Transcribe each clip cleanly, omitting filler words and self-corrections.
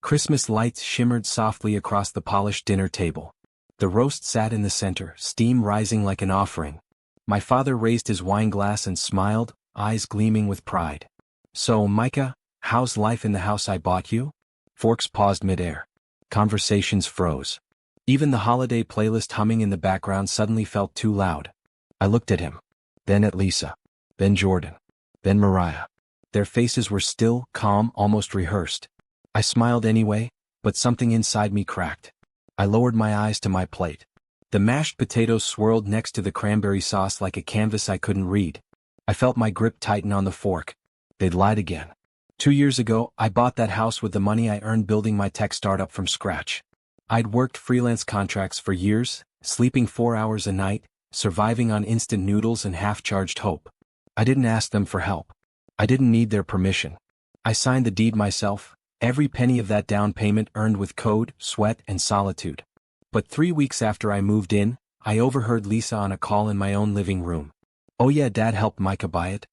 Christmas lights shimmered softly across the polished dinner table. The roast sat in the center, steam rising like an offering. My father raised his wine glass and smiled, eyes gleaming with pride. "So, Micah, how's life in the house I bought you?" Forks paused midair. Conversations froze. Even the holiday playlist humming in the background suddenly felt too loud. I looked at him. Then at Lisa. Then Jordan. Then Mariah. Their faces were still, calm, almost rehearsed. I smiled anyway, but something inside me cracked. I lowered my eyes to my plate. The mashed potatoes swirled next to the cranberry sauce like a canvas I couldn't read. I felt my grip tighten on the fork. They'd lied again. 2 years ago, I bought that house with the money I earned building my tech startup from scratch. I'd worked freelance contracts for years, sleeping 4 hours a night, surviving on instant noodles and half-charged hope. I didn't ask them for help. I didn't need their permission. I signed the deed myself, every penny of that down payment earned with code, sweat, and solitude. But 3 weeks after I moved in, I overheard Lisa on a call in my own living room. "Oh yeah, Dad helped Micah buy it.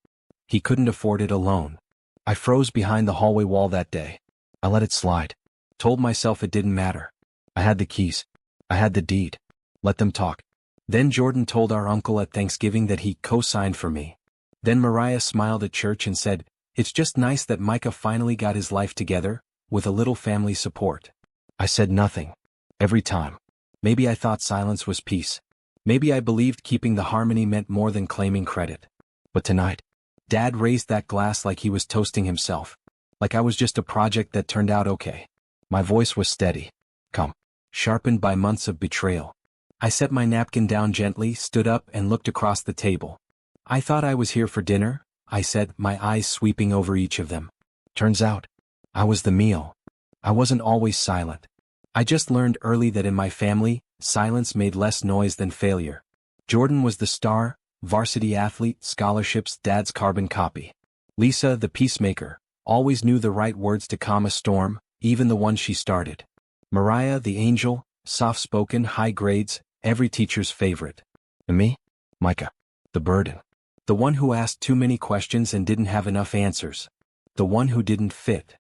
He couldn't afford it alone." I froze behind the hallway wall that day. I let it slide. Told myself it didn't matter. I had the keys. I had the deed. Let them talk. Then Jordan told our uncle at Thanksgiving that he co-signed for me. Then Mariah smiled at church and said, "It's just nice that Micah finally got his life together, with a little family support." I said nothing. Every time. Maybe I thought silence was peace. Maybe I believed keeping the harmony meant more than claiming credit. But tonight, Dad raised that glass like he was toasting himself. Like I was just a project that turned out okay. My voice was steady. Calm. Sharpened by months of betrayal. I set my napkin down gently, stood up, and looked across the table. "I thought I was here for dinner," I said, my eyes sweeping over each of them. Turns out, I was the meal. I wasn't always silent. I just learned early that in my family, silence made less noise than failure. Jordan was the star, varsity athlete, scholarships, Dad's carbon copy. Lisa, the peacemaker, always knew the right words to calm a storm, even the ones she started. Mariah, the angel, soft-spoken, high grades, every teacher's favorite. And me? Micah. The burden. The one who asked too many questions and didn't have enough answers. The one who didn't fit.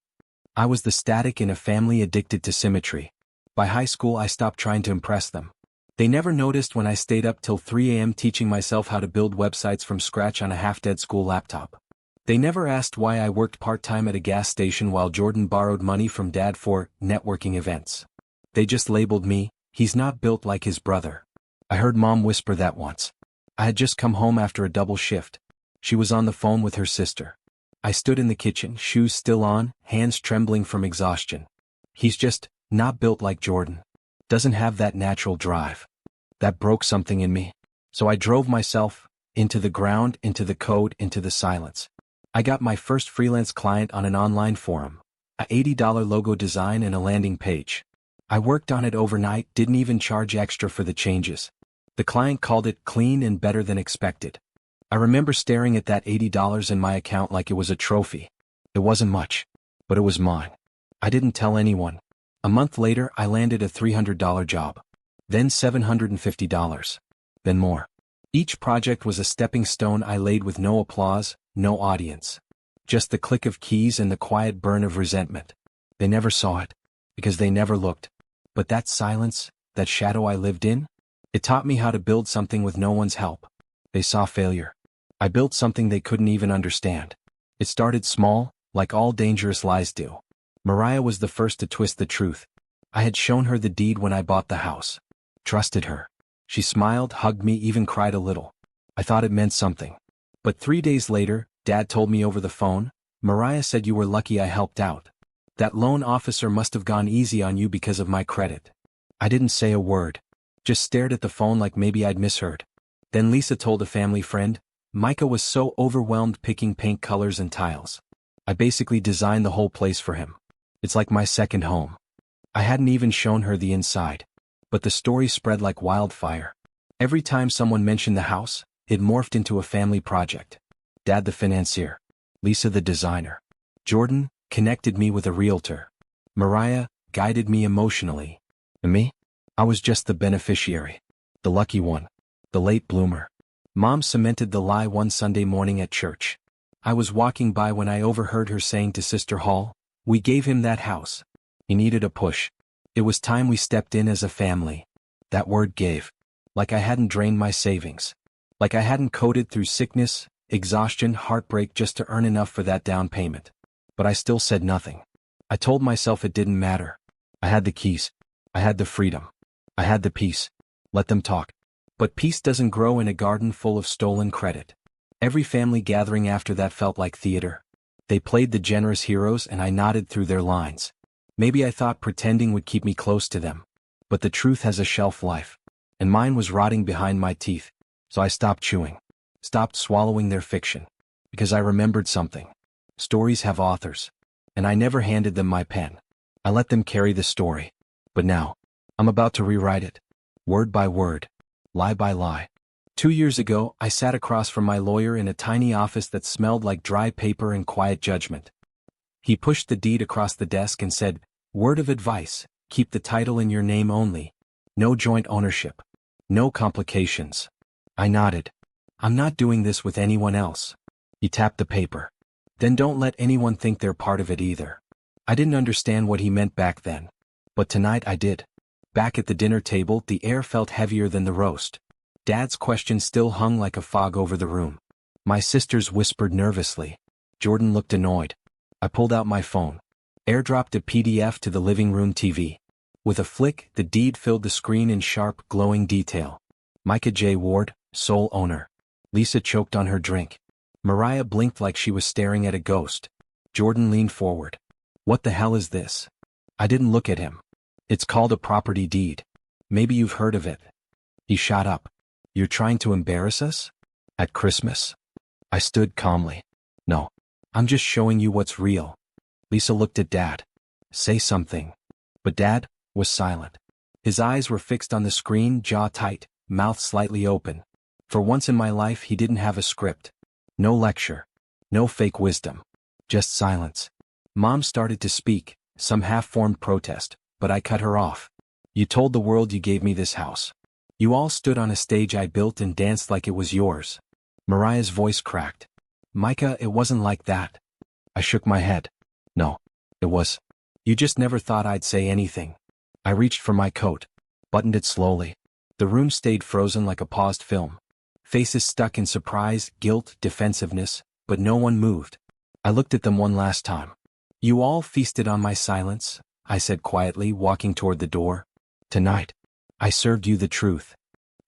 I was the static in a family addicted to symmetry. By high school I stopped trying to impress them. They never noticed when I stayed up till 3 a.m. teaching myself how to build websites from scratch on a half-dead school laptop. They never asked why I worked part-time at a gas station while Jordan borrowed money from Dad for networking events. They just labeled me, "He's not built like his brother." I heard Mom whisper that once. I had just come home after a double shift. She was on the phone with her sister. I stood in the kitchen, shoes still on, hands trembling from exhaustion. "He's just not built like Jordan. Doesn't have that natural drive." That broke something in me. So I drove myself, into the ground, into the code, into the silence. I got my first freelance client on an online forum. A $80 logo design and a landing page. I worked on it overnight, didn't even charge extra for the changes. The client called it clean and better than expected. I remember staring at that $80 in my account like it was a trophy. It wasn't much, but it was mine. I didn't tell anyone. A month later, I landed a $300 job. Then $750. Then more. Each project was a stepping stone I laid with no applause, no audience. Just the click of keys and the quiet burn of resentment. They never saw it, because they never looked. But that silence, that shadow I lived in, it taught me how to build something with no one's help. They saw failure. I built something they couldn't even understand. It started small, like all dangerous lies do. Mariah was the first to twist the truth. I had shown her the deed when I bought the house. Trusted her. She smiled, hugged me, even cried a little. I thought it meant something. But 3 days later, Dad told me over the phone, "Mariah said you were lucky I helped out. That loan officer must have gone easy on you because of my credit." I didn't say a word. Just stared at the phone like maybe I'd misheard. Then Lisa told a family friend, "Micah was so overwhelmed picking paint colors and tiles. I basically designed the whole place for him. It's like my second home." I hadn't even shown her the inside. But the story spread like wildfire. Every time someone mentioned the house, it morphed into a family project. Dad the financier. Lisa the designer. Jordan connected me with a realtor. Mariah guided me emotionally. And me? I was just the beneficiary. The lucky one. The late bloomer. Mom cemented the lie one Sunday morning at church. I was walking by when I overheard her saying to Sister Hall, "We gave him that house. He needed a push. It was time we stepped in as a family. That word gave. Like I hadn't drained my savings. Like I hadn't coded through sickness, exhaustion, heartbreak just to earn enough for that down payment. But I still said nothing. I told myself it didn't matter. I had the keys. I had the freedom. I had the peace. Let them talk. But peace doesn't grow in a garden full of stolen credit. Every family gathering after that felt like theater. They played the generous heroes and I nodded through their lines. Maybe I thought pretending would keep me close to them. But the truth has a shelf life. And mine was rotting behind my teeth. So I stopped chewing. Stopped swallowing their fiction. Because I remembered something. Stories have authors. And I never handed them my pen. I let them carry the story. But now, I'm about to rewrite it. Word by word. Lie by lie. 2 years ago, I sat across from my lawyer in a tiny office that smelled like dry paper and quiet judgment. He pushed the deed across the desk and said, "Word of advice, keep the title in your name only. No joint ownership. No complications." I nodded. "I'm not doing this with anyone else." He tapped the paper. "Then don't let anyone think they're part of it either." I didn't understand what he meant back then. But tonight I did. Back at the dinner table, the air felt heavier than the roast. Dad's question still hung like a fog over the room. My sisters whispered nervously. Jordan looked annoyed. I pulled out my phone. Airdropped a PDF to the living room TV. With a flick, the deed filled the screen in sharp, glowing detail. Micah J. Ward, sole owner. Lisa choked on her drink. Mariah blinked like she was staring at a ghost. Jordan leaned forward. "What the hell is this?" I didn't look at him. "It's called a property deed. Maybe you've heard of it." He shot up. "You're trying to embarrass us? At Christmas?" I stood calmly. "No. I'm just showing you what's real." Lisa looked at Dad. "Say something." But Dad was silent. His eyes were fixed on the screen, jaw tight, mouth slightly open. For once in my life he didn't have a script. No lecture. No fake wisdom. Just silence. Mom started to speak, some half-formed protest, but I cut her off. "You told the world you gave me this house. You all stood on a stage I built and danced like it was yours." Mariah's voice cracked. "Micah, it wasn't like that." I shook my head. "No, it was. You just never thought I'd say anything." I reached for my coat, buttoned it slowly. The room stayed frozen like a paused film. Faces stuck in surprise, guilt, defensiveness, but no one moved. I looked at them one last time. "You all feasted on my silence," I said quietly, walking toward the door. "Tonight, I served you the truth."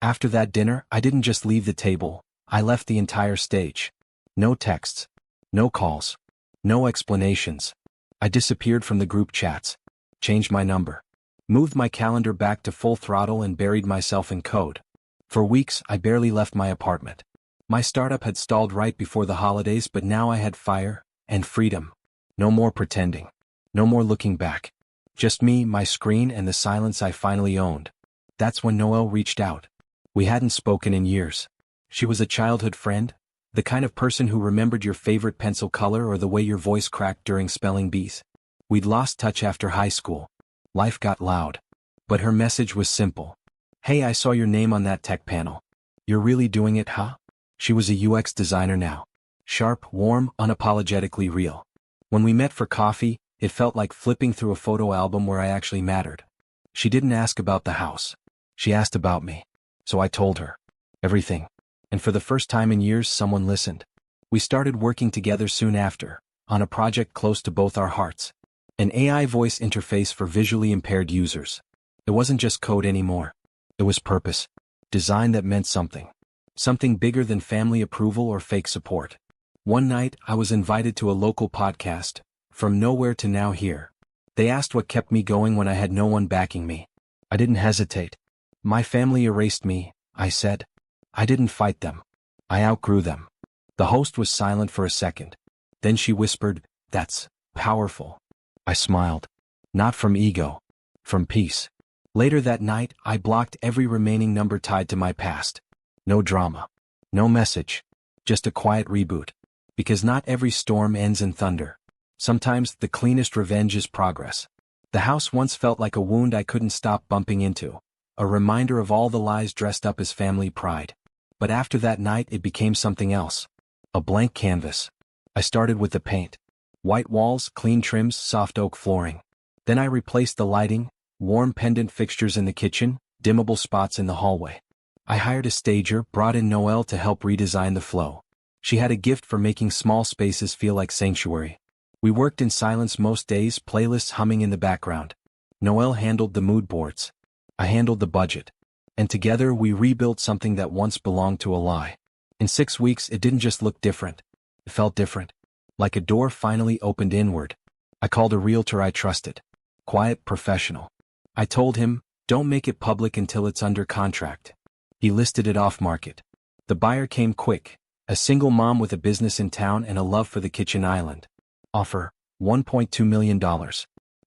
After that dinner, I didn't just leave the table, I left the entire stage. No texts. No calls. No explanations. I disappeared from the group chats. Changed my number. Moved my calendar back to full throttle and buried myself in code. For weeks, I barely left my apartment. My startup had stalled right before the holidays, but now I had fire and freedom. No more pretending. No more looking back. Just me, my screen, and the silence I finally owned. That's when Noelle reached out. We hadn't spoken in years. She was a childhood friend, the kind of person who remembered your favorite pencil color or the way your voice cracked during spelling bees. We'd lost touch after high school. Life got loud. But her message was simple. "Hey, I saw your name on that tech panel. You're really doing it, huh?" She was a UX designer now. Sharp, warm, unapologetically real. When we met for coffee, it felt like flipping through a photo album where I actually mattered. She didn't ask about the house. She asked about me. So I told her. Everything. And for the first time in years, someone listened. We started working together soon after, on a project close to both our hearts. An AI voice interface for visually impaired users. It wasn't just code anymore. It was purpose. Design that meant something. Something bigger than family approval or fake support. One night, I was invited to a local podcast, From Nowhere to Now Here. They asked what kept me going when I had no one backing me. I didn't hesitate. "My family erased me," I said. "I didn't fight them. I outgrew them." The host was silent for a second. Then she whispered, "That's powerful." I smiled. Not from ego. From peace. Later that night, I blocked every remaining number tied to my past. No drama. No message. Just a quiet reboot. Because not every storm ends in thunder. Sometimes the cleanest revenge is progress. The house once felt like a wound I couldn't stop bumping into. A reminder of all the lies dressed up as family pride. But after that night it became something else. A blank canvas. I started with the paint. White walls, clean trims, soft oak flooring. Then I replaced the lighting, warm pendant fixtures in the kitchen, dimmable spots in the hallway. I hired a stager, brought in Noelle to help redesign the flow. She had a gift for making small spaces feel like sanctuary. We worked in silence most days, playlists humming in the background. Noelle handled the mood boards. I handled the budget. And together we rebuilt something that once belonged to a lie. In 6 weeks it didn't just look different. It felt different. Like a door finally opened inward. I called a realtor I trusted. Quiet, professional. I told him, don't make it public until it's under contract. He listed it off market. The buyer came quick. A single mom with a business in town and a love for the kitchen island. Offer, $1.2 million.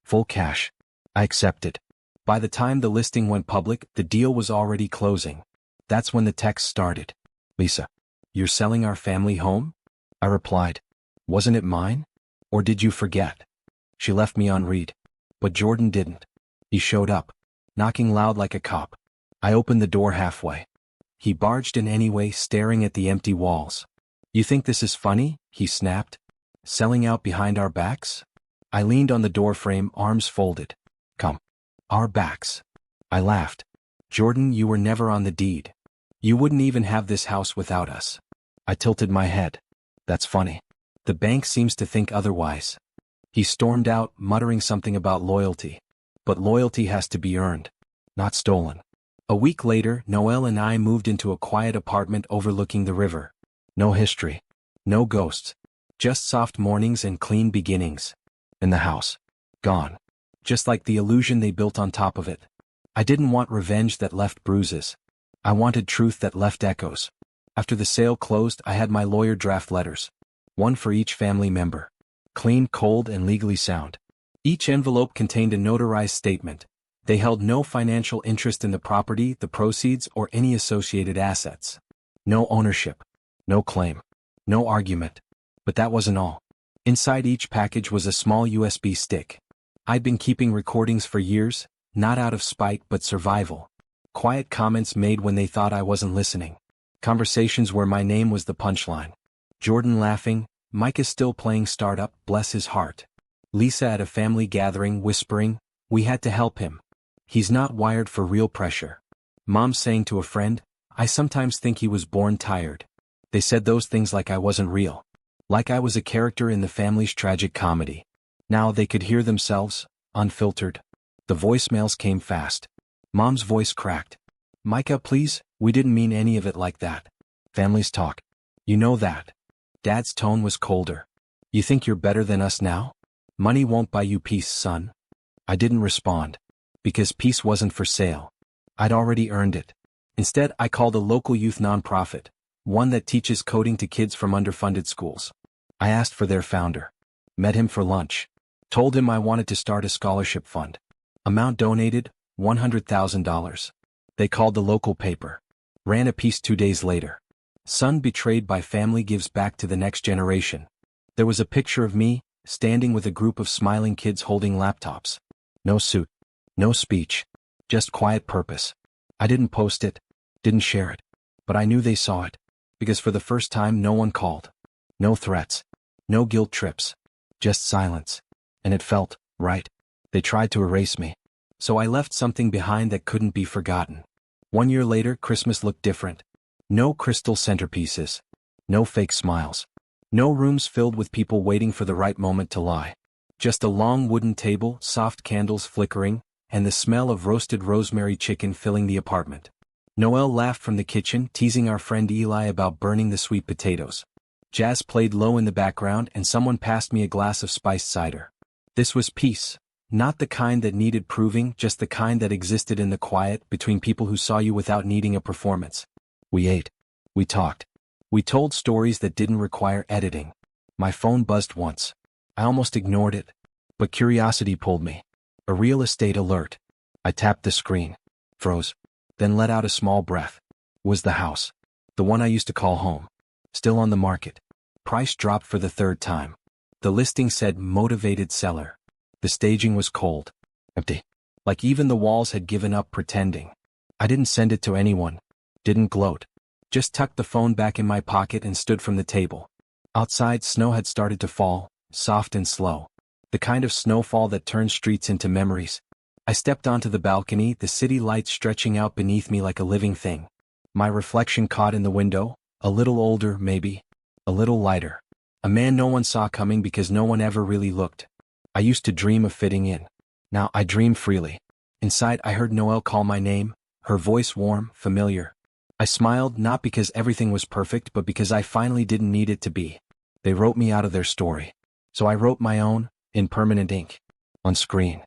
Full cash. I accepted. By the time the listing went public, the deal was already closing. That's when the text started. Lisa, you're selling our family home? I replied. Wasn't it mine? Or did you forget? She left me on read. But Jordan didn't. He showed up, knocking loud like a cop. I opened the door halfway. He barged in anyway, staring at the empty walls. You think this is funny? He snapped. Selling out behind our backs? I leaned on the doorframe, arms folded. Come. Our backs. I laughed. Jordan, you were never on the deed. You wouldn't even have this house without us. I tilted my head. That's funny. The bank seems to think otherwise. He stormed out, muttering something about loyalty. But loyalty has to be earned, not stolen. A week later, Noelle and I moved into a quiet apartment overlooking the river. No history. No ghosts. Just soft mornings and clean beginnings. And the house. Gone. Just like the illusion they built on top of it. I didn't want revenge that left bruises. I wanted truth that left echoes. After the sale closed, I had my lawyer draft letters. One for each family member. Clean, cold, and legally sound. Each envelope contained a notarized statement. They held no financial interest in the property, the proceeds, or any associated assets. No ownership. No claim. No argument. But that wasn't all. Inside each package was a small USB stick. I'd been keeping recordings for years, not out of spite but survival. Quiet comments made when they thought I wasn't listening. Conversations where my name was the punchline. Jordan laughing, Mike is still playing startup, bless his heart. Lisa at a family gathering whispering, we had to help him. He's not wired for real pressure. Mom saying to a friend, I sometimes think he was born tired. They said those things like I wasn't real. Like I was a character in the family's tragic comedy. Now they could hear themselves, unfiltered. The voicemails came fast. Mom's voice cracked. Micah, please, we didn't mean any of it like that. Families talk. You know that. Dad's tone was colder. You think you're better than us now? Money won't buy you peace, son. I didn't respond. Because peace wasn't for sale. I'd already earned it. Instead, I called a local youth nonprofit, one that teaches coding to kids from underfunded schools. I asked for their founder. Met him for lunch. Told him I wanted to start a scholarship fund. Amount donated, $100,000. They called the local paper. Ran a piece 2 days later. Son betrayed by family gives back to the next generation. There was a picture of me, standing with a group of smiling kids holding laptops. No suit. No speech. Just quiet purpose. I didn't post it. Didn't share it. But I knew they saw it. Because for the first time no one called. No threats. No guilt trips. Just silence. And it felt right. They tried to erase me. So I left something behind that couldn't be forgotten. 1 year later, Christmas looked different. No crystal centerpieces. No fake smiles. No rooms filled with people waiting for the right moment to lie. Just a long wooden table, soft candles flickering, and the smell of roasted rosemary chicken filling the apartment. Noelle laughed from the kitchen, teasing our friend Eli about burning the sweet potatoes. Jazz played low in the background and someone passed me a glass of spiced cider. This was peace. Not the kind that needed proving, just the kind that existed in the quiet between people who saw you without needing a performance. We ate. We talked. We told stories that didn't require editing. My phone buzzed once. I almost ignored it. But curiosity pulled me. A real estate alert. I tapped the screen. Froze. Then let out a small breath. Was the house. The one I used to call home. Still on the market. Price dropped for the 3rd time. The listing said motivated seller. The staging was cold. Empty. Like even the walls had given up pretending. I didn't send it to anyone. Didn't gloat. Just tucked the phone back in my pocket and stood from the table. Outside, snow had started to fall, soft and slow. The kind of snowfall that turns streets into memories. I stepped onto the balcony, the city lights stretching out beneath me like a living thing. My reflection caught in the window, a little older, maybe. A little lighter. A man no one saw coming because no one ever really looked. I used to dream of fitting in. Now I dream freely. Inside I heard Noelle call my name, her voice warm, familiar. I smiled not because everything was perfect but because I finally didn't need it to be. They wrote me out of their story. So I wrote my own, in permanent ink. On screen.